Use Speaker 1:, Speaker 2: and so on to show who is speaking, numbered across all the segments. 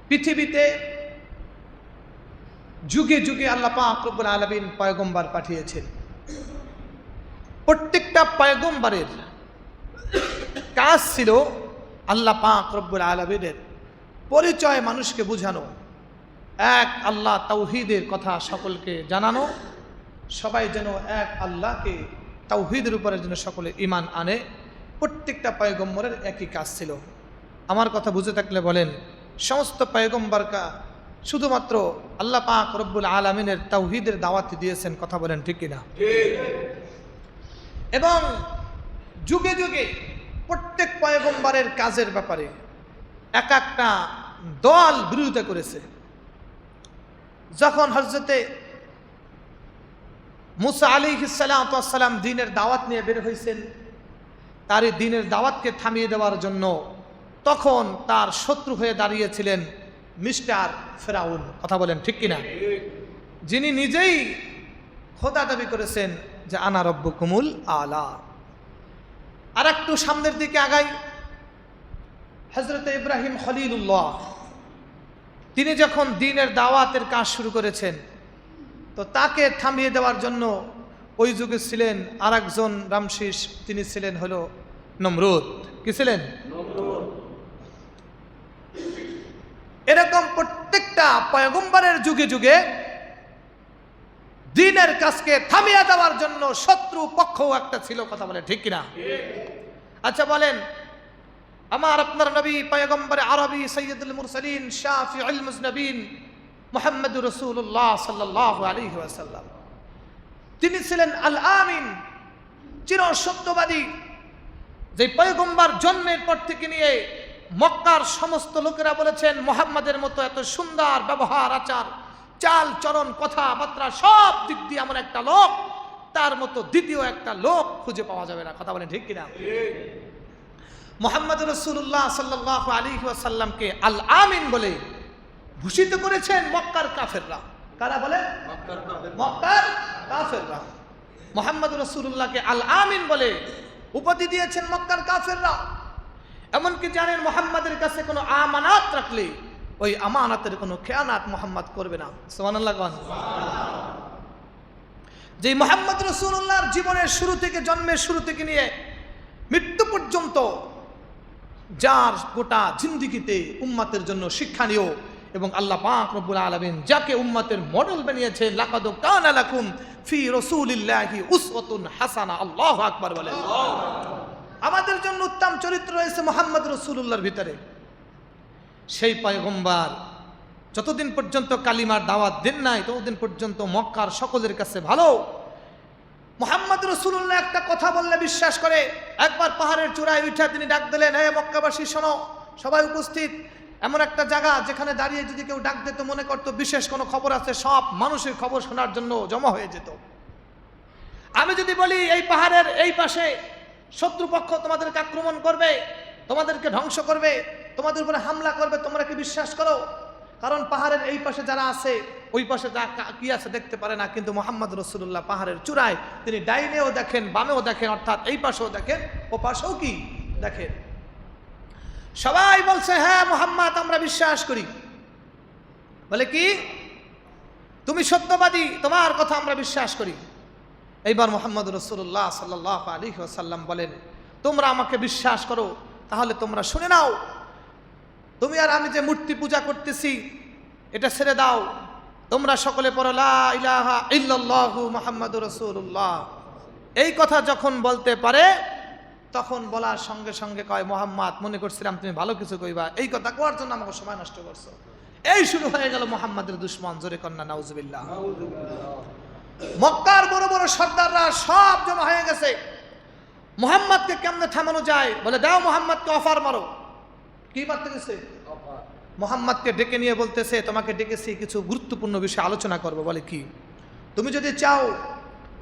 Speaker 1: পৃথিবীতে যুগে যুগে আল্লাহ পাক রব্বুল আলামিন পয়গম্বর পাঠিয়েছেন। প্রত্যেকটা পয়গম্বরের কাজ ছিল আল্লাহ পাক রব্বুল আলামিনের পরিচয় মানুষকে বোঝানো, এক আল্লাহ তাওহীদের কথা সকলকে জানানো, সবাই যেন এক আল্লাহকে তাওহীদের উপরে যেন সকলে ঈমান আনে। প্রত্যেকটা পয়গম্বরের একই কাজ ছিল। আমার কথা বুঝে থাকলে বলেন, সমস্ত পয়গম্বরকা শুধুমাত্র আল্লাহ পাক রব্বুল আলামিনের তাওহীদের দাওয়াত দিয়েছেন, কথা বলেন ঠিক কিনা? এবং যুগে যুগে প্রত্যেক পয়গম্বরের কাজের ব্যাপারে এক একটা দল বিরোধিতা করেছে। যখন হযরতে মুসা আলাইহিস সালাম দ্বীনের দাওয়াত নিয়ে বের হয়েছেন, তার এই দ্বীনের দাওয়াতকে থামিয়ে দেওয়ার জন্য তখন তার শত্রু হয়ে দাঁড়িয়েছিলেন মিস্টার ফেরাউন, কথা বলেন ঠিক কিনা? যিনি নিজেই খোদা দাবি করেছেন যে আনা রব্বুকুমুল আলা। আর একটু সামনের দিকে আগাই, হযরত ইব্রাহিম খলিলুল্লাহ তিনি যখন দ্বীনের দাওয়াতের কাজ শুরু করেছেন, তো তাকে থামিয়ে দেওয়ার জন্য ওই যুগে ছিলেন আর একজন রামশিস, তিনি ছিলেন হলো নমরুদ। কি ছিলেন? এরকম প্রত্যেকটা পয়গম্বরের যুগে যুগে দ্বীনের কাজকে থামিয়ে দেওয়ার জন্য শত্রু পক্ষও একটা ছিল, কথা বলে ঠিক কিনা? আচ্ছা বলেন, আমার আপনার নবী পয়গম্বর আরবি সৈয়দুল মুরসালিন শাফিউল মুজনবিন মুহাম্মদুর রাসূলুল্লাহ সাল্লাল্লাহু আলাইহি ওয়াসাল্লাম, তিনি ছিলেন আল আমিন, চির সত্যবাদী। যে পয়গম্বর জন্মের পর থেকে নিয়ে মক্কার সমস্ত লোকেরা বলেছেন মুহাম্মাদের মতো এত সুন্দর ব্যবহার আচার চাল চরণ কথাবার্তা সব দিক দিয়ে এমন একটা লোক, তার মতো দ্বিতীয় একটা লোক খুঁজে পাওয়া যাবে না, কথা বলেন ঠিক কিনা? মুহাম্মদ রাসূলুল্লাহ সাল্লাল্লাহু আলাইহি ওয়াসাল্লামকে আল আমিন বলে ভূষিত করেছেন মক্কার কাফেররা। কারা বলে? মক্কার কাফেররা। মুহাম্মদ রাসূলুল্লাহকে আল আমিন বলে উপাধি দিয়েছেন মক্কার কাফেররা। এমনকি জানেন মুহাম্মাদের কাছে কোনো আমানত রাখলে ওই আমানতের কোনো খেয়ানাত মুহাম্মদ করবে না। সুবহানাল্লাহ। যে মুহাম্মদ রাসূলুল্লাহর জীবনের শুরু থেকে, জন্মের শুরু থেকে নিয়ে মৃত্যু পর্যন্ত যার গোটা জিন্দেগিতে উম্মতের জন্য শিক্ষণীয়, এবং আল্লাহ পাক রব্বুল আলামিন যাকে উম্মতের মডেল বানিয়েছেন, লাকাদ কানা লাকুম ফি রাসূলিল্লাহি উসওয়াতুন হাসানা। আল্লাহু আকবার বলেন। আমাদের জন্য উত্তম চরিত্র রয়েছে মুহাম্মদ রাসূলুল্লাহর ভিতরে। সেই পয়গম্বর যতদিন পর্যন্ত কালিমার দাওয়াত দেন নাই, ততদিন পর্যন্ত মক্কার সকলের কাছে ভালো। মুহাম্মদ রাসূলুল্লাহ একটা কথা বললে বিশ্বাস করে। একবার পাহাড়ের চূড়ায় উঠে তিনি ডাক দিলেন, হে মক্কাবাসী শোনো, সবাই উপস্থিত। এমন একটা জায়গা যেখানে দাঁড়িয়ে যদি কেউ ডাক দিত, মনে করতো বিশেষ কোনো খবর আছে, সব মানুষের খবর শোনার জন্য জমা হয়ে যেত। আমি যদি বলি এই পাহাড়ের এই পাশে শত্রুপক্ষ তোমাদেরকে আক্রমণ করবে, তোমাদেরকে ধ্বংস করবে, তোমাদের উপরে হামলা করবে, তোমরা কি বিশ্বাস করো? কারণ পাহাড়ের এই পাশে যারা আছে ওই পাশে যা কি আছে দেখতে পারে না, কিন্তু মুহাম্মদ রাসূলুল্লাহ পাহাড়ের চূড়ায় তিনি ডাইনেও দেখেন, বামেও দেখেন, অর্থাৎ এই পাশেও দেখেন, ও পাশেও কি দেখেন। সবাই বলছে হ্যাঁ মুহাম্মদ আমরা বিশ্বাস করি। বলে কি তুমি সত্যবাদী, তোমার কথা আমরা বিশ্বাস করি। এইবার মুহাম্মদ রাসূলুল্লাহ সাল্লাল্লাহু আলাইহি ওয়াসাল্লাম বলেন, তোমরা আমাকে বিশ্বাস করো, তাহলে তোমরা শুনে নাও, তুমি আর আমি যে মূর্তি পূজা করতেছি এটা ছেড়ে দাও, তোমরা সকলে পড়ো লা ইলাহা ইল্লাল্লাহু মুহাম্মাদুর রাসূলুল্লাহ। এই কথা যখন বলতে পারে, তখন বলার সঙ্গে সঙ্গে কয়, মুহাম্মদ মনে করছিলাম তুমি ভালো কিছু কইবা, এই কথা কোয়ার জন্য আমাকে সময় নষ্ট করছো। এই শুরু হয়ে গেল মুহাম্মাদের দুশমন। জোরে কন্না নাউজুবিল্লাহ। মক্কার বড় বড় সর্দাররা সব জমা হয়ে গেছে। মুহাম্মদকে কেমনে থামানো যায়? বলে দাও মুহাম্মদকে অফার মারো। কি মারতে গেছে? মুহাম্মদকে ডেকে নিয়ে বলতেছে, তোমাকে ডেকেছি কিছু গুরুত্বপূর্ণ বিষয় আলোচনা করবো। বলে কি? তুমি যদি চাও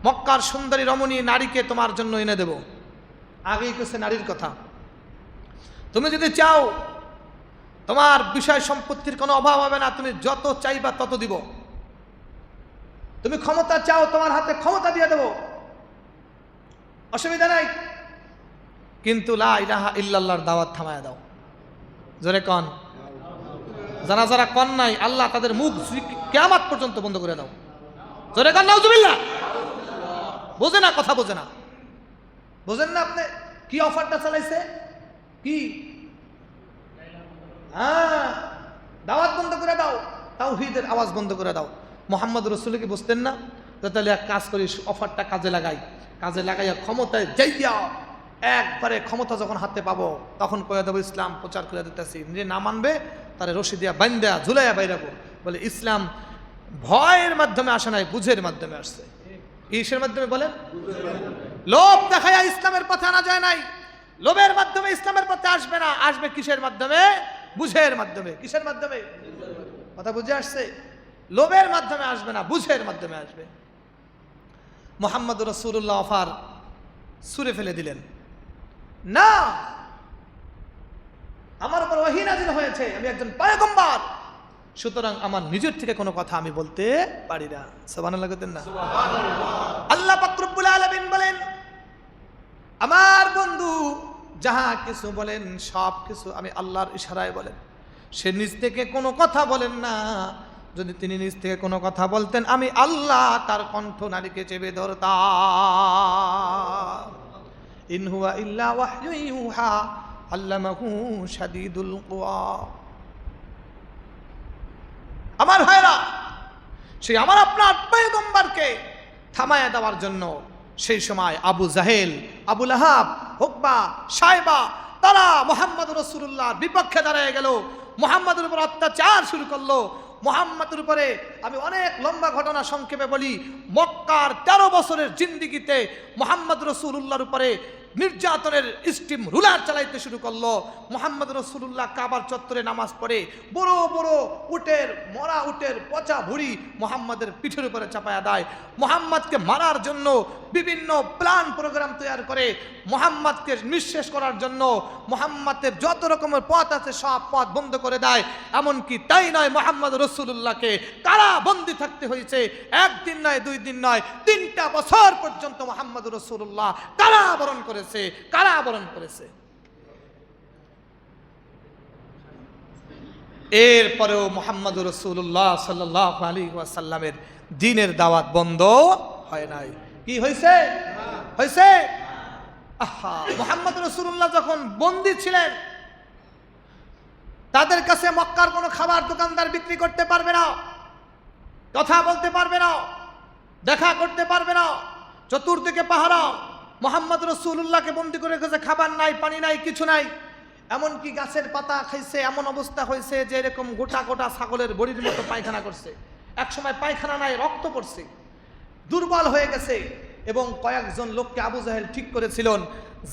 Speaker 1: মক্কার সুন্দরী রমণী নারীকে তোমার জন্য এনে দেব। আগেই কেছে নারীর কথা। তুমি যদি চাও তোমার বিষয় সম্পত্তির কোনো অভাব হবে না, তুমি যত চাইবা তত দিব। তুমি ক্ষমতা চাও, তোমার হাতে ক্ষমতা দিয়ে দেব, অসুবিধা নাই, কিন্তু লা ইলাহা ইল্লাল্লাহর দাওয়াত থামায়া দাও। জোরে কন। যারা যারা কন নাই আল্লাহ তাদের মুখ কিয়ামত পর্যন্ত বন্ধ করে দাও। জোরে কান নাউজুবিল্লাহ। বোঝে না, কথা বোঝে না, বোঝেন না আপনি কি অফারটা চালাইছে? কি দাওয়াত বন্ধ করে দাও, তাওহীদের আওয়াজ বন্ধ করে দাও। মুহাম্মদ রাসূল কি বুঝতেন না? তাহলে এক কাজ করি, অফারটা কাজে লাগাই, কাজে লাগাইয়া ক্ষমতায় যাইয়া একবারে ক্ষমতা যখন হাতে পাবো তখন কয়ে দেবো ইসলাম প্রচার করে দিতেছি। যে না মানবে তারে রশি দিয়া বান্ধা ঝুলাইয়া বাইরাবো। বলে ইসলাম ভয়ের মাধ্যমে আসে নাই, বুঝের মাধ্যমে আসছে। কিসের মাধ্যমে বলেন? লোভ দেখাইয়া ইসলামের পথে আনা যায় নাই। লোভের মাধ্যমে ইসলামের পথে আসবে না, আসবে কিসের মাধ্যমে? বুঝের মাধ্যমে। কিসের মাধ্যমে? কথা বুঝে আসছে? লোভের মাধ্যমে আসবে না, বুঝের মাধ্যমে আসবে। মুহাম্মদ রাসূলুল্লাহ অফার ছুঁড়ে ফেলে দিলেন, না, আমার উপর ওহী নাযিল হয়েছে, আমি একজন পয়গম্বর, সুতরাং আমার নিজের থেকে কোনো কথা আমি বলতে পারি না। সুবহানাল্লাহ বলেন না? আল্লাহ পাক রব্বুল আলামিন বলেন, আমার বন্ধু যাহা কিছু বলেন সব কিছু আমি আল্লাহর ইশারায় বলেন। সে নিজ থেকে কোনো কথা বলেন না। যদি তিনি নিজ থেকে কোনো কথা বলতেন আমি আল্লাহ তার কণ্ঠ নালীকে চেপে ধরতাম। ইন হুয়া ইল্লা ওয়াহয়ু ইউহা আল্লামাহু শাদীদুল কুওয়া। আমার ভাইরা, সেই আমার আপনার পয়গম্বরকে থামায়া দেওয়ার জন্য সেই সময় আবু জাহেল, আবু লাহাব, উকবা, শায়বা তারা মুহাম্মদ রাসূলুল্লাহর বিপক্ষে দাঁড়িয়ে গেল, মুহাম্মাদের উপর অত্যাচার শুরু করলো। মুহাম্মাদের উপরে আমি অনেক লম্বা ঘটনা সংক্ষেপে বলি। মক্কার 13 বছরের জিন্দেগিতে মুহাম্মদ রাসূলুল্লাহর উপরে নির্যাতনের স্টিম রুলার চালাইতে শুরু করলো। মুহাম্মদ রাসূলুল্লাহ কাবার চত্বরে নামাজ পড়ে বড় বড় উটের, মরা উটের পচা ভুঁড়ি মুহাম্মাদের পিঠের উপরে চাপায়া দেয়। মুহাম্মাদকে মারার জন্য বিভিন্ন প্ল্যান প্রোগ্রাম তৈরি করে মুহাম্মাদকে নিঃশেষ করার জন্য মুহাম্মাদের যত রকমের পথ আছে সব পথ বন্ধ করে দেয়। এমনকি তাই নয়, মুহাম্মদ রাসূলুল্লাহকে কারাবন্দী থাকতে হয়েছে। একদিন নয়, 2 দিন নয়, 3টা বছর পর্যন্ত মুহাম্মদ রাসূলুল্লাহ কারাবরণ করেছে। এরপরেও মুহাম্মদ রাসূলুল্লাহ সাল্লাল্লাহু আলাইহি ওয়াসাল্লামের দ্বীনের দাওয়াত বন্ধ হয় নাই। কি হয়েছে? হয়েছে। আহা, মুহাম্মদ রাসূলুল্লাহ যখন বন্দী ছিলেন তাদের কাছে মক্কার কোনো খাবার দোকানদার বিক্রি করতে পারবে না, কথা বলতে পারবে না, দেখা করতে পারবে না। চতুর্দিকে পাহারা। মুহাম্মদ রাসূলুল্লাহকে বন্দী করে রেখেছে, খাবার নাই, পানি নাই, কিছু নাই। এমনকি গাছের পাতা খাইছে, এমন অবস্থা হয়েছে যে এরকম গোটা গোটা ছাগলের বড়ির মতো পায়খানা করছে। একসময় পায়খানা নাই, রক্ত পড়ছে, দুর্বল হয়ে গেছে। এবং কয়েকজন লোককে আবু জাহেল ঠিক করেছিলেন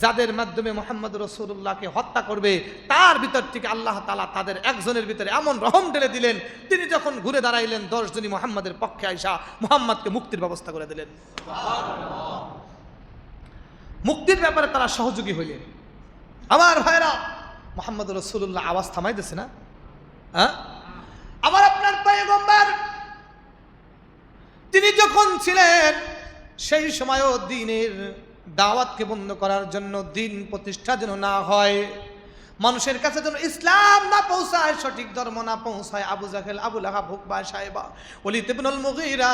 Speaker 1: যাদের মাধ্যমে মুহাম্মদ রাসূলুল্লাহকে হত্যা করবে। তার ভিতর থেকে আল্লাহ তাআলা তাদের একজনের ভিতরে এমন রহম ঢেলে দিলেন, তিনি যখন ঘুরে দাঁড়াইলেন 10 জনই মুহাম্মাদের পক্ষে আইসা মুহাম্মদকে মুক্তির ব্যবস্থা করে দিলেন। মুক্তির ব্যাপারে তারা সহযোগী হইলেন। আমার ভাইরা, মুহাম্মদ রাসূলুল্লাহ আওয়াজ থামাই দিয়েছে না? আমার আপনার পয়গম্বর তিনি যখন ছিলেন সেই সময়ও দ্বীনের দাওয়াতকে বন্ধ করার জন্য, দ্বীন প্রতিষ্ঠা যেন না হয়, মানুষের কাছে যেন ইসলাম না পৌঁছায়, সঠিক ধর্ম না পৌঁছায়, আবু জাহেল, আবু লাহাব, উকবা, শায়বা, ওলীদ ইবনুল মুগীরা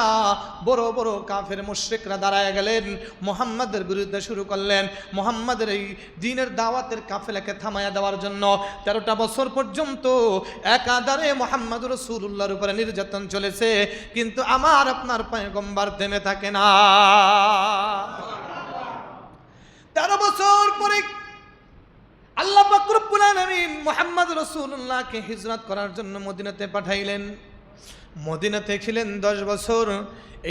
Speaker 1: বড় বড় কাফের মুশরিকরা দাঁড়ায় গেলেন, মুহাম্মাদের বিরুদ্ধে শুরু করলেন। মুহাম্মাদের এই দ্বীনের দাওয়াতের কাফেলাকে থামায়া দেওয়ার জন্য 13টা বছর পর্যন্ত একাধারে মুহাম্মদ রাসূলুল্লাহর উপরে নির্যাতন চলেছে। কিন্তু আমার আপনার পয়গম্বর থেমে থাকে না। 13 বছর পরে আল্লাহ পাক রব্বুল আলামিন মুহাম্মদ রাসূলুল্লাহকে হিজরত করার জন্য মদিনাতে পাঠাইলেন। মদিনাতে ছিলেন 10 বছর।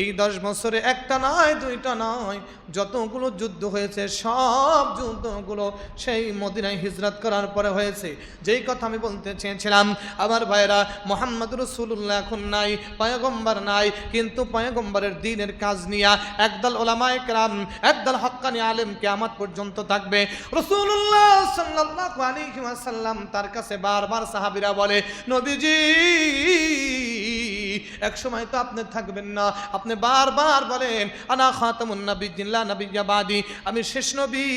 Speaker 1: এই 10 বছরে একটা নয়, 2টা নয়, যতগুলো যুদ্ধ হয়েছে সব যুদ্ধগুলো সেই মদিনায় হিজরত করার পরে হয়েছে। যেই কথা আমি বলতে চেয়েছিলাম, আমার ভাইরা, মুহাম্মদ রাসূলুল্লাহ এখন নাই, পয়গম্বর নাই, কিন্তু পয়গম্বরের দ্বীনের কাজ নিয়ে একদল উলামায়ে কেরাম, একদল হক্কানি আলেম কিয়ামত পর্যন্ত থাকবে। রাসূলুল্লাহ সাল্লাল্লাহু আলাইহি ওয়াসাল্লাম তার কাছে বারবার সাহাবীরা বলে, নবীজি এক সময় তো আপনি থাকবেন না। আপনি বারবার বলেন আনা খাতামুন নাবিয়্যিন লা নাবিয়্যা বাদি, আমি শেষ নবী,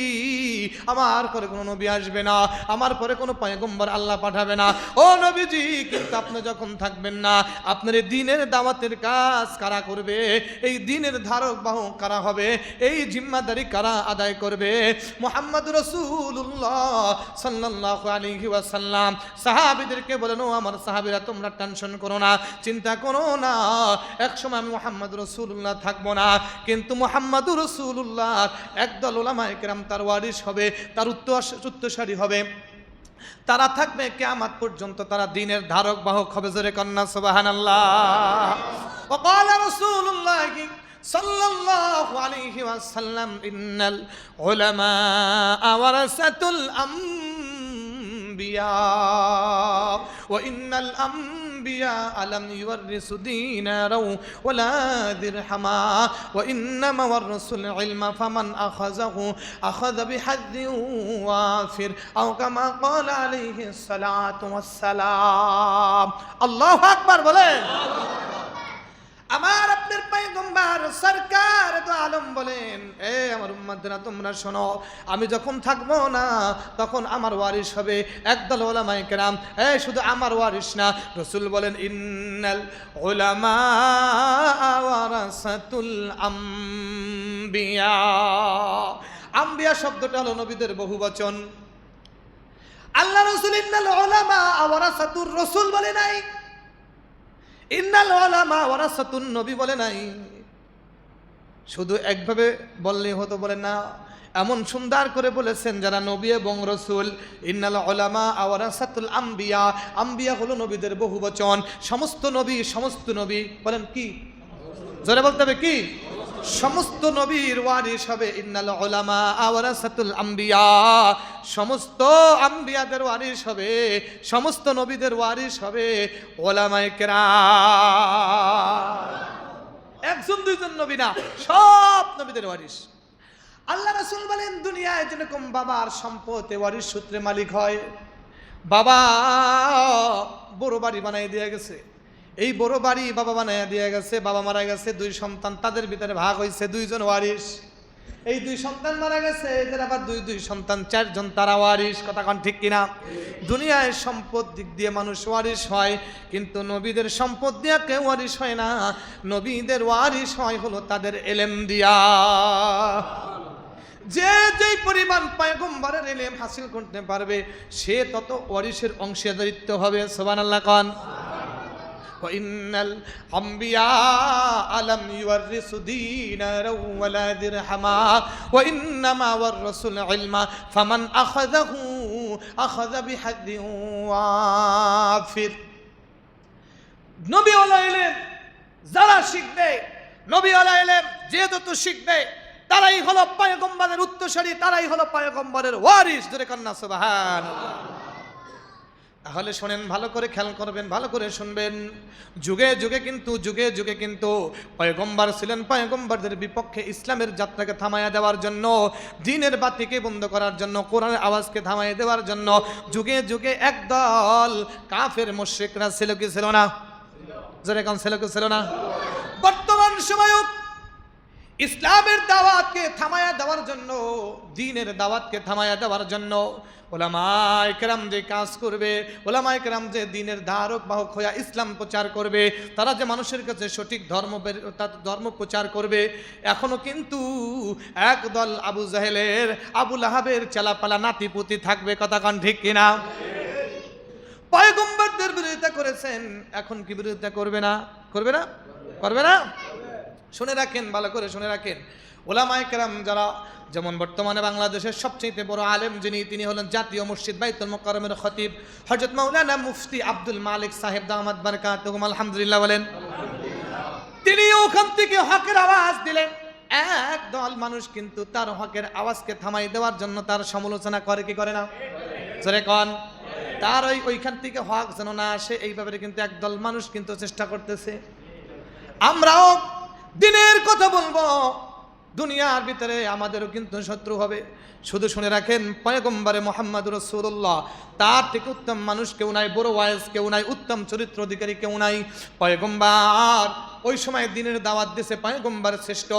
Speaker 1: আমার পরে কোনো নবী আসবে না, আমার পরে কোনো পয়গম্বর আল্লাহ পাঠাবে না। ও নবীজি, কিন্তু আপনি যখন থাকবেন না, আপনার এই দ্বীনের দাওয়াতের কাজ কারা করবে? এই দ্বীনের ধারক বাহক কারা হবে? এই জিম্মাদারি কারা আদায় করবে? মুহাম্মদ রাসূলুল্লাহ সাল্লাল্লাহু আলাইহি ওয়াসাল্লাম সাহাবীদেরকে বলেন, ও আমার সাহাবীরা, তোমরা টেনশন করো না, চিন্তা করো না, একসময় আমি মুহাম্মদ রাসূলুল্লাহ থাকবো না, কিন্তু মুহাম্মদ রাসূলুল্লাহ একদল উলামায়ে কেরাম তার ওয়ারিস হবে, তার উত্তরসূরি হবে, তারা থাকবে কিয়ামত পর্যন্ত, তারা দ্বীনের ধারক বাহক হবে। জোরে কন্না সুবহানাল্লাহ। ওয়াকালা রাসূলুল্লাহ সাল্লাল্লাহু আলাইহি ওয়াসাল্লাম ইন্নাল উলামা ওয়ারাসাতুল আম্বিয়া ওয়া ইন্নাল আম্বিয়া লাম ইউরিসু দীনারাও ওয়ালা দিরহামা ওয়া ইন্নামা ওয়ারাসুল ইলমা ফামান আখাযাহু আখাযা বিহাদ্দিন ওয়াফির আও কামা ক্বালা আলাইহিস সালাতু ওয়াস সালাম। আল্লাহু আকবার বলেন। আমার আপনার পয়গম্বর সরকার দু আলম বলেন, এ আমার উম্মতরা, তোমরা শোনো, আমি যখন থাকবো না তখন আমার ওয়ারিস হবে একদল উলামায়ে কেরাম। শুধু আমার ওয়ারিস না, রাসূল বলেন ইন্নাল উলামা ওয়ারাসাতুল আম্বিয়া। আম্বিয়া শব্দটা হলো নবীদের বহুবচন। আল্লাহ রাসূল ইন্নাল উলামা ওয়ারাসাতুর রাসূল বলে নাই, ইন্নাল উলামা ওয়ারাসাতুন নবী বলে নাই। শুধু একভাবে বললে হতো, বলে না, এমন সুন্দর করে বলেছেন যারা নবী এবং রাসূল। ইন্নাল উলামা ওয়ারাসাতুল আম্বিয়া, আম্বিয়া হলো নবীদের বহুবচন। সমস্ত নবী বলেন কি? জোরে বলতে হবে কি? সমস্ত নবীর ওয়ারিস হবে। ইন্নাল উলামা ওয়ারাসাতুল আম্বিয়া, সমস্ত আম্বিয়াদের ওয়ারিস হবে, সমস্ত নবীদের ওয়ারিস হবে উলামায়ে কেরাম। একজন দুইজন নবী না, সব নবীদের ওয়ারিস। আল্লাহ রাসূল বলেন, দুনিয়ায় যেরকম বাবার সম্পদ ওয়ারিস সূত্রে মালিক হয়। বাবা বড় বাড়ি বানাই দিয়ে গেছে, এই বড় বাড়ি বাবা বানাইয়া দিয়ে গেছে, বাবা মারা গেছে, দুই সন্তান, তাদের ভিতরে ভাগ হয়েছে দুইজন ওয়ারিস। এই দুই সন্তান মারা গেছে, এদের আবার দুই সন্তান, চারজন, তারা ওয়ারিস। কথা কোন ঠিক কিনা? দুনিয়ায় সম্পদ দিক দিয়ে মানুষ ওয়ারিস হয়, কিন্তু নবীদের সম্পদ দিয়া কেউ ওয়ারিস হয় না। নবীদের ওয়ারিস হয় হলো তাদের ইলম দিয়া। যে যেই পরিমাণ পয়গম্বরের ইলম হাসিল করতে পারবে, সে তত ওয়ারিসের অংশীদারিত্ব হবে। সুবহানাল্লাহ কোন। وإن الأنبياء لم يورثوا دينارا ولا درهما وإنما ورثوا العلم فمن أخذه أخذ بحظ وافر। নবী ওয়ালা ইলম যারা শিখবে, নবী ওয়ালা ইলম যে যত শিখবে, তারাই হলো পয়গম্বরের উত্তরসূরি, তারাই হলো পয়গম্বরের ওয়ারিস। জোরে কন্না সুবহানাল্লাহ। তাহলে শোনেন, ভালো করে খেয়াল করবেন, ভালো করে শুনবেন। যুগে যুগে কিন্তু পয়গম্বর ছিলেন, পয়গম্বরদের বিপক্ষে ইসলামের যাত্রাকে থামাইয়া দেওয়ার জন্য, দ্বীনের বাতিকে বন্ধ করার জন্য, কোরআনের আওয়াজকে থামাইয়া দেওয়ার জন্য যুগে যুগে একদল কাফের মুশরিকরা ছিল কি ছিল না? জোরে কোন ছিল কি ছিল না? বর্তমান সময়ও ইসলামের দাওয়াতকে থামাইয়া দেওয়ার জন্য, দ্বীনের দাওয়াতকে থামাইয়া দেওয়ার জন্য ওলামায়ে কেরাম যে কাজ করবে, ওলামায়ে কেরাম যে দ্বীনের ধারক বাহক হইয়া ইসলাম প্রচার করবে, তারা যে মানুষের কাছে সঠিক ধর্ম প্রচার করবে, এখনো কিন্তু একদল আবু জাহেলের, আবু লাহাবের চেলাপালা নাতিপুতি থাকবে। কথা কান ঠিক কিনা? পয়গম্বরদের বিরোধিতা করেছেন, এখন কি বিরোধিতা করবে না? করবে না? করবে না? শুনে রাখেন, ভালো করে শুনে রাখেন। ওলামায়ে কেরাম যারা, যেমন বর্তমানে বাংলাদেশের সবচেয়ে বড় আলেম যিনি, তিনি হলেন জাতীয় মসজিদ বাইতুল মুকাররমের খতিব হযরত মাওলানা মুফতি আব্দুল মালিক সাহেব দামাত বারাকাতুহুম। আলহামদুলিল্লাহ বলেন। তিনি ওখান থেকে হকের আওয়াজ দিলেন। একদল মানুষ কিন্তু তার হকের আওয়াজকে থামাই দেওয়ার জন্য তার সমালোচনা করে কি করে না? জোরে কোন। তার ওইখান থেকে হক যেন না আসে, এই ব্যাপারে কিন্তু একদল মানুষ কিন্তু চেষ্টা করতেছে। আমরাও দ্বীনের কথা বলবো, দুনিয়ার ভিতরে আমাদেরও কিন্তু শত্রু হবে। শুধু শুনে রাখেন, পয়গম্বরে মুহাম্মদ রাসূলুল্লাহ তার থেকে উত্তম মানুষ কেউ নাই, বড় ওয়াইজ কেউ নাই, উত্তম চরিত্র অধিকারী কেউ নাই। পয়গম্বর ওই সময় দিনের দাওয়াত দিছে, পয়গম্বর শ্রেষ্ঠ।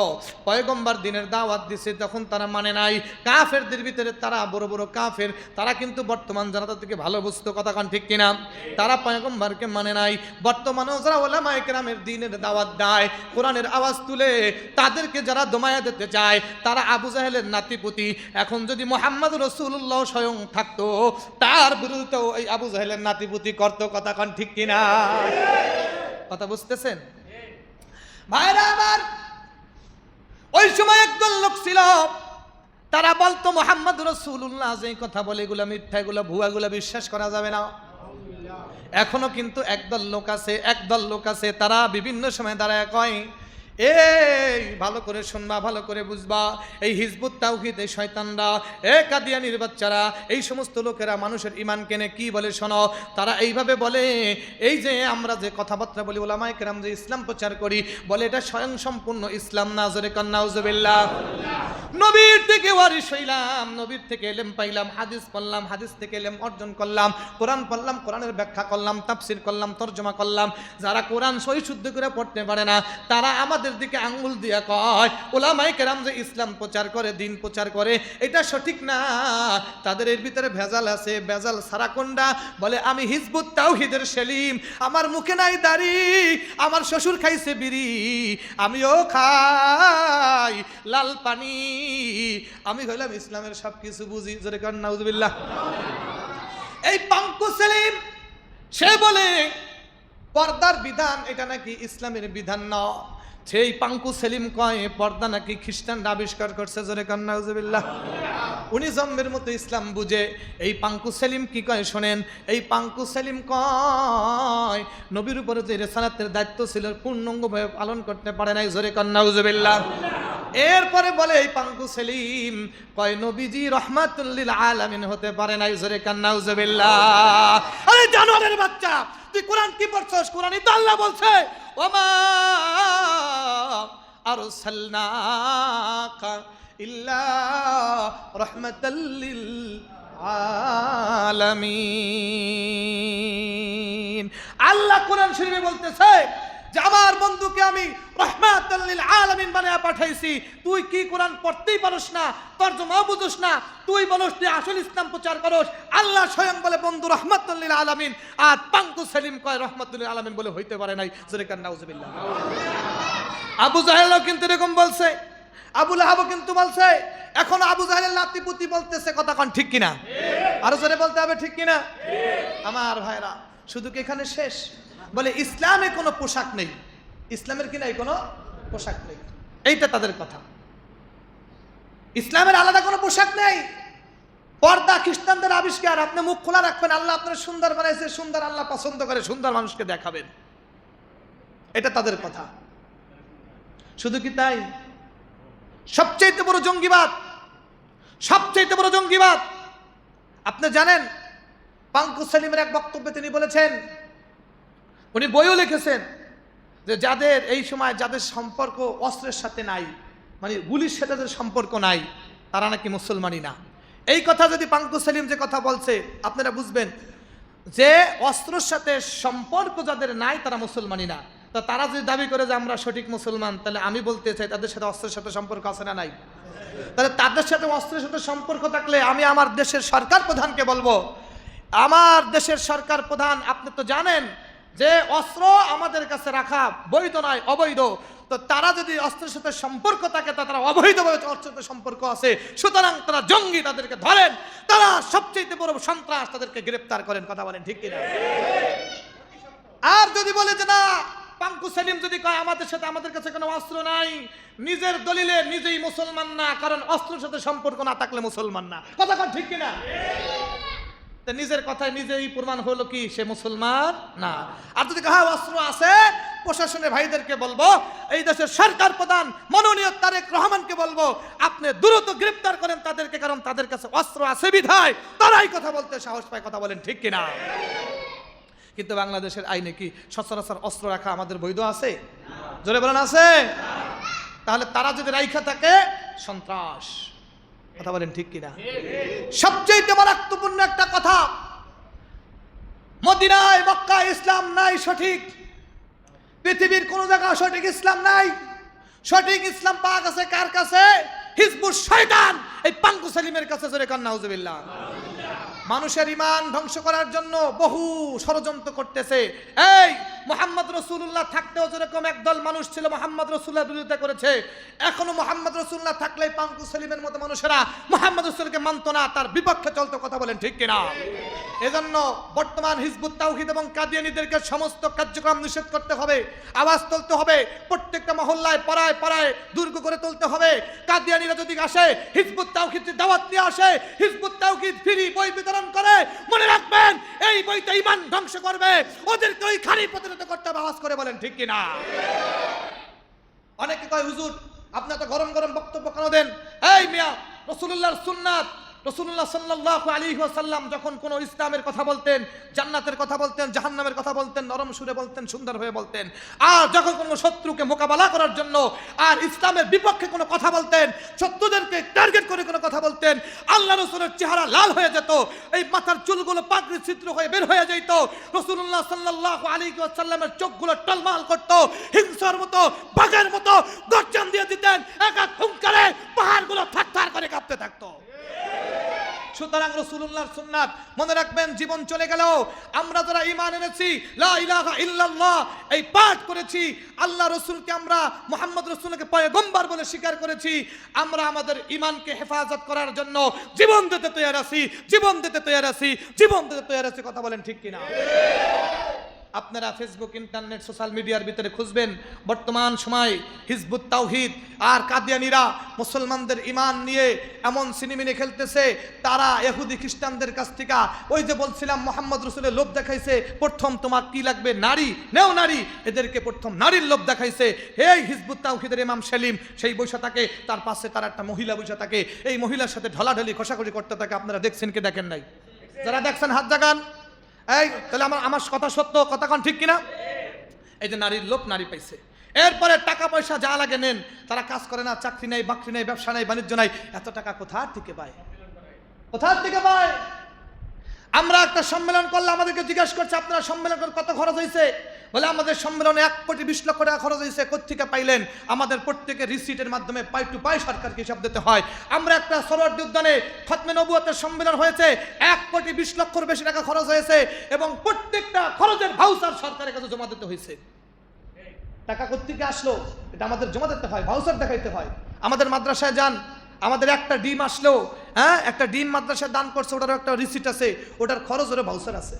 Speaker 1: পয়গম্বর দিনের দাওয়াত দিছে, তখন তারা মানে নাই। কাফেরদের ভিতরে তারা বড় বড় কাফের, তারা কিন্তু বর্তমান জনতা থেকে ভালো বুঝতো, কথা কান ঠিক কিনা? তারা পয়গম্বরকে মানে নাই। বর্তমানেও যারা ওলামায়ে কেরামের দ্বীনের দাওয়াত দেয়, কোরআনের আওয়াজ তুলে, তাদেরকে যারা দমায়া দিতে চায়, তারা আবু জাহেলের নাতিপুতি। এখন যদি মুহাম্মদ রাসূলুল্লাহ স্বয়ং থাকতো, তার বিরুদ্ধেও এই আবু জাহেলের নাতিপুতি করতো, কথা কান ঠিক কিনা? কথা বুঝতেছেন ভাইরা আমার? ওই সময় একদল লোক ছিল, তারা বলতো মুহাম্মদ রাসূলুল্লাহ যে কথা বলে এগুলা মিথ্যা, এগুলা ভুয়া, এগুলা বিশ্বাস করা যাবে না। এখনো কিন্তু একদল লোক আছে তারা বিভিন্ন সময় দাঁড়ায় কয়, এই ভালো করে শুনবা, ভালো করে বুঝবা, এই হিজবুত তাওহীদ, এই শয়তানরা, কাদিয়ানির বাচ্চারা, এই সমস্ত লোকেরা মানুষের ঈমান কেনে কি বলে শোনো। তারা এইভাবে বলে, এই যে আমরা যে কথাবার্তা বলি, ওলামায়ে কেরাম যে ইসলাম প্রচার করি, বলে এটা স্বয়ং সম্পূর্ণ ইসলাম না। জোরে কান নাউজুবিল্লাহ। নবীর থেকে ওয়ারিস হইলাম, নবীর থেকে ইলম পাইলাম, হাদিস পড়লাম, হাদিস থেকে ইলম অর্জন করলাম, কোরআন পড়লাম, কোরআনের ব্যাখ্যা করলাম, তাফসীর করলাম, তরজমা করলাম। যারা কোরআন সহি শুদ্ধ করে পড়তে পারে না, তারা আমাদের দিকে আঙ্গুল দিয়া কয় ওলামায়ে কেরাম যে ইসলাম প্রচার করে, দিন প্রচার করে, এটা সঠিক না। তাদের এর ভিতরে ভেজাল আছে। ভেজাল সারা কোনটা? বলে আমি হিজবুত তাওহীদের সেলিম, আমার মুখে নাই দাড়ি, আমার শ্বশুর খাইছে বিড়ি, আমিও খাই লাল পানি, আমি হইলাম ইসলামের সব কিছু বুঝি। জোরে কান নাউজুবিল্লাহ। এই পাঙ্কু সেলিম সে বলে পর্দার বিধান এটা নাকি ইসলামের বিধান না। সেই পাঙ্কু সেলিম কয় পর্দা নাকি খ্রিস্টানরা আবিষ্কার করছে। জোরে কান নাউজুবিল্লাহ। উনি জম্মের মতো ইসলাম বুঝে। এই পাঙ্কু সেলিম কি কয় শোনেন, এই পাঙ্কু সেলিম কয় নবীর উপরে যে রিসালাতের দায়িত্ব ছিল পূর্ণাঙ্গভাবে পালন করতে পারে নাই। জোরে কান নাউজুবিল্লাহ। এরপরে বলে এই পাঙ্কু সেলিম কয় নবীজি রাহমাতুল লিল আলামিন হতে পারে নাই। জোরে কান নাউজুবিল্লাহ। আরে জানোয়ারের বাচ্চা, তুই কোরআন কি পড়ছস? কোরআনই তো আল্লাহ বলছে, ওমা আরসালনাকা ইল্লা রাহমাতাল লিল আলামিন। আল্লাহ কোরআন শরীফে বলতেছে যে আমার বন্ধুকে আমি রাহমাতাল লিল আলামিন বানায়া পাঠাইছি। তুই কি কোরআন পড়তেই পারস না, তরজমা বুঝোস না, তুই বলস তুই আসল ইসলাম প্রচার করস। আল্লাহ স্বয়ং বলে বন্ধু রাহমাতুল লিল আলামিন, আর পাঙ্কু সেলিম কয় রাহমাতুল লিল আলামিন বলে হইতে পারে নাই। জোরে কান নাউজুবিল্লাহ। আবু জাহেলও কিন্তু এরকম বলছে, আবু লাহাবও কিন্তু বলছে। এখন আবু জাহেলের নাতিপুতি বলতেছে, কথা কোন ঠিক কিনা? আরো জোরে বলতে হবে, ঠিক কিনা? আমার ভাইরা, শুধু কি এখানে শেষ? বলে ইসলামে কোনো পোশাক নেই, ইসলামের কি নাই কোনো পোশাক নেই, এইটা তাদের কথা। ইসলামের আলাদা কোনো পোশাক নেই। পর্দা খ্রিস্টানদের আবিষ্কার। আপনি মুখ খোলা রাখবেন, আল্লাহ আপনার সুন্দর বানাইছে, সুন্দর আল্লাহ পছন্দ করে, সুন্দর মানুষকে দেখাবেন, এটা তাদের কথা। শুধু কি তাই? সবচেয়ে বড় জঙ্গিবাদ, সবচেয়ে বড় জঙ্গিবাদ আপনি জানেন, পাঙ্কু সেলিমের এক বক্তব্যে তিনি বলেছেন, উনি বইও লিখেছেন যে যাদের এই সময় যাদের সম্পর্ক অস্ত্রের সাথে নাই, মানে গুলির সাথে যাদের সম্পর্ক নাই, তারা নাকি মুসলমানই না। এই কথা যদি পাঙ্কু সেলিম যে কথা বলছে, আপনারা বুঝবেন যে অস্ত্রের সাথে সম্পর্ক যাদের নাই তারা মুসলমানই না। তা তারা যদি দাবি করে যে আমরা সঠিক মুসলমান, তাহলে আমি বলতে চাই তাদের সাথে অস্ত্রের সাথে সম্পর্ক আছে না নাই? তাহলে তাদের সাথে অস্ত্রের সাথে সম্পর্ক থাকলে আমি আমার দেশের সরকার প্রধানকে বলবো, আমার দেশের সরকার প্রধান আপনি তো জানেন যে অস্ত্র আমাদের কাছে রাখা বৈধ নয়, অবৈধ। তো তারা যদি অস্ত্রের সাথে সম্পর্ক থাকে, তা তারা অবৈধভাবে অস্ত্রের সাথে সম্পর্ক আছে, সুতরাং তারা জঙ্গি, তাদেরকে ধরেন, তারা সবচেয়ে বড় সন্ত্রাস, তাদেরকে গ্রেফতার করেন। কথা বলেন ঠিক কিনা? আর যদি বলে যে না, পাঙ্কু সেলিম যদি কয় আমাদের সাথে আমাদের কাছে কোনো অস্ত্র নাই, নিজের দলিলে নিজেই মুসলমান না, কারণ অস্ত্রের সাথে সম্পর্ক না থাকলে মুসলমান না। কথা কন ঠিক কিনা? নিজের কথায় নিজেই প্রমাণ হলো কি সে মুসলমান না। আর যদি হ্যাঁ অস্ত্র আছে, প্রশাসনের ভাইদেরকে বলবো, এই দেশের সরকার প্রধান মাননীয় তারেক রহমানকে বলবো, আপনি দ্রুত গ্রেফতার করেন তাদেরকে, কারণ তাদের কাছে অস্ত্র আছে বিধায় তারাই কথা বলতে সাহস পায়। কথা বলেন ঠিক কিনা? কিন্তু বাংলাদেশের আইনে কি সচরাচর অস্ত্র রাখা আমাদের বৈধ আছে? জোরে বলেন আছে? তাহলে তারা যদি রাইখা থাকে সন্ত্রাস। কথা বলেন ঠিক কিনা? সবচেয়ে মারাত্মপূর্ণ একটা কথা, মদিনায় মক্কায় ইসলাম নাই সঠিক, পৃথিবীর কোন জায়গায় সঠিক ইসলাম নাই। সঠিক ইসলাম পাওয়া গেছে কার কাছে? হিজবুশ শয়তান, এই পাঙ্কু সেলিমের কাছে। জোরে কান নাউজুবিল্লাহ। মানুষের ঈমান ধ্বংস করার জন্য বহু ষড়যন্ত্র করতেছে। এই মুহাম্মদ রাসূলুল্লাহ থাকতেও যেরকম একদল মানুষ ছিল মুহাম্মদ রাসূলুল্লাহর বিরোধিতা করেছে, এখনো মুহাম্মদ রাসূলুল্লাহ থাকলে পাঙ্কু সেলিমের মতো মানুষেরা মুহাম্মদ রাসূলকে মানত না, তার বিপক্ষে চলতো। কথা বলেন ঠিক কিনা? এজন্য বর্তমান হিজবুত তাওহীদ এবং কাদিয়ানীদেরকে সমস্ত কার্যক্রম নিষেধ করতে হবে, আওয়াজ তুলতে হবে, প্রত্যেকটা মহল্লায় পাড়ায় পাড়ায় দুর্গ করে তুলতে হবে। কাদিয়ানীরা যদি আসে, হিজবুত তাওহীদের দাওয়াত নিয়ে আসে, হিজবুত তাওহীদ ফ্রি বই বিতরণ করে, মনে রাখবেন এই বইতে ঈমান ধ্বংস করবে, ওদেরকে ওই খালি প্রতিরোধ করতে হবে। আওয়াজ করে বলেন ঠিক কিনা? অনেকে কয় হুজুর আপনি তো গরম গরম বক্তব্য কেন দেন? এই মিয়া, রাসূলুল্লাহর সুন্নাত, রাসূলুল্লাহ সাল্লাল্লাহু আলাইহি ওয়াসাল্লাম যখন কোন ইসলামের কথা বলতেন, জান্নাতের কথা বলতেন, জাহান্নামের কথা বলতেন, নরম সুরে বলতেন, সুন্দরভাবে বলতেন। আর যখন কোনো শত্রুকে মোকাবেলা করার জন্য আর ইসলামের বিপক্ষে কোনো কথা বলতেন, শত্রুদেরকে টার্গেট করে কোনো কথা বলতেন, আল্লাহ রাসূলের চেহারা লাল হয়ে যেত, এই মাথার চুলগুলো পাগড়ির ছিদ্র হয়ে বের হয়ে যেত, রাসূলুল্লাহ সাল্লাল্লাহু আলাইহি ওয়াসাল্লামের চোখগুলো টলমল করত, হিংসার মতো বাঘের মতো গর্জন দিয়ে দিতেন, এক এক হুঙ্কারে পাহাড়গুলো থারথার করে কাঁপতে থাকতো। সুতরাং রাসূলুল্লাহর সুন্নাত মনে রাখবেন, জীবন চলে গেল আমরা যারা ঈমান এনেছি, লা ইলাহা ইল্লাল্লাহ এই পাঠ করেছি, আল্লাহ রাসূলকে আমরা মুহাম্মদ রাসূলকে পয়গম্বর বলে স্বীকার করেছি, আমরা আমাদের ঈমানকে হেফাজত করার জন্য জীবন দিতে তৈরি আছি, জীবন দিতে তৈরি আছি, জীবন দিতে তৈরি আছি। কথা বলেন ঠিক কিনা? আপনারা ফেসবুক, ইন্টারনেট, সোশ্যাল মিডিয়ার ভিতরে খুঁজবেন, বর্তমান সময় হিজবুত তাওহীদ আর কাদিয়ানীরা মুসলমানদের ঈমান নিয়ে এমন সিনেমিনে খেলতেছে, তারা ইহুদি খ্রিস্টানদের কাছ থেকে ওই যে বলছিলাম মুহাম্মদ রাসূলের লোভ দেখাইছে, প্রথম তোমার কি লাগবে? নারী, নেও নারী। এদেরকে প্রথম নারীর লোভ দেখাইছে। এই হিজবুত তাওহীদের ইমাম সেলিম সেই বৈশা থাকে, তার পাশে তার একটা মহিলা বৈশা থাকে, এই মহিলার সাথে ঢলাঢলি ঘষাঘষি করতে থাকে। আপনারা দেখছেন কি দেখেন নাই? যারা দেখছেন হাত জাগান। এই তাহলে আমার কথা সত্য, কথা কোন ঠিক কিনা? এই যে নারীর লোভ, নারী পাইছে, এরপরে টাকা পয়সা যা লাগে নেন, তারা কাজ করে না, চাকরি নেই, বাকরি নেই, ব্যবসা নেই, বাণিজ্য নাই, এত টাকা কোথা থেকে পায়? কোথা থেকে পায়? আমরা একটা সম্মেলন করলে আমাদেরকে জিজ্ঞাসা করছে আপনারা সম্মেলন করে কত খরচ হয়েছে? বলে আমাদের সম্মেলনে 1,20,00,000 টাকা খরচ হয়েছে। কোত্থেকে পাইলেন? আমাদের প্রত্যেকের রিসিটের মাধ্যমে পাই টু পাই সরকারকে হিসাব দিতে হয়। আমরা একটা সরোয়ার্দী উদ্যানে খতমে নবুয়তের সম্মেলন হয়েছে, 1,20,00,000 বেশি টাকা খরচ হয়েছে এবং প্রত্যেকটা খরচের ভাউচার সরকারের কাছে জমা দিতে হয়েছে। টাকা কোত্থেকে আসলো এটা আমাদের জমা দিতে হয়, ভাউচার দেখাইতে হয়। আমাদের মাদ্রাসায় যান, আমাদের একটা ডিম আসলো, হ্যাঁ একটা ডিম মাদ্রাসায় দান করছে, ওটার একটা রিসিট আছে, ওটার খরচের ভাউচার আছে,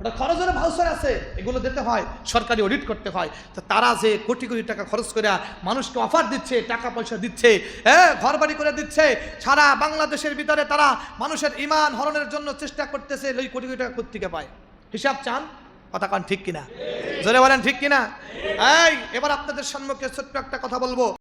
Speaker 1: ওটা খরচের ভাউচার আছে, এগুলো দিতে হয়, সরকারি অডিট করতে হয়। তো তারা যে কোটি কোটি টাকা খরচ করে মানুষকে অফার দিচ্ছে, টাকা পয়সা দিচ্ছে, হ্যাঁ ঘর বাড়ি করে দিচ্ছে, সারা বাংলাদেশের ভিতরে তারা মানুষের ঈমান হরণের জন্য চেষ্টা করতেছে, ওই কোটি কোটি টাকা কোত্থেকে পায়? হিসাব চান? কথা কান ঠিক কিনা? জোরে বলেন ঠিক কিনা? এই এবার আপনাদের সম্মুখে ছোট্ট একটা কথা বলবো।